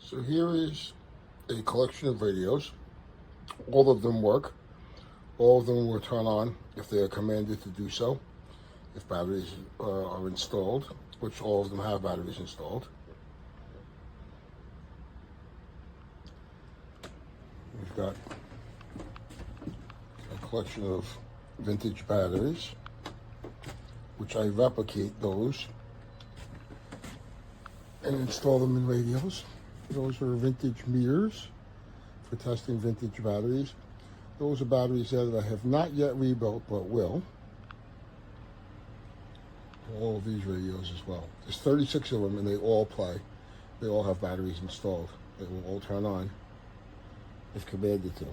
So here is a collection of radios. All of them work. All of them will turn on if they are commanded to do so, if batteries are installed, which all of them have batteries installed. We've got a collection of vintage batteries, which I replicate those and install them in radios. Those are vintage meters for testing vintage batteries. Those are batteries that I have not yet rebuilt, but will. All of these radios as well. There's 36 of them and they all play. They all have batteries installed. They will all turn on if commanded to.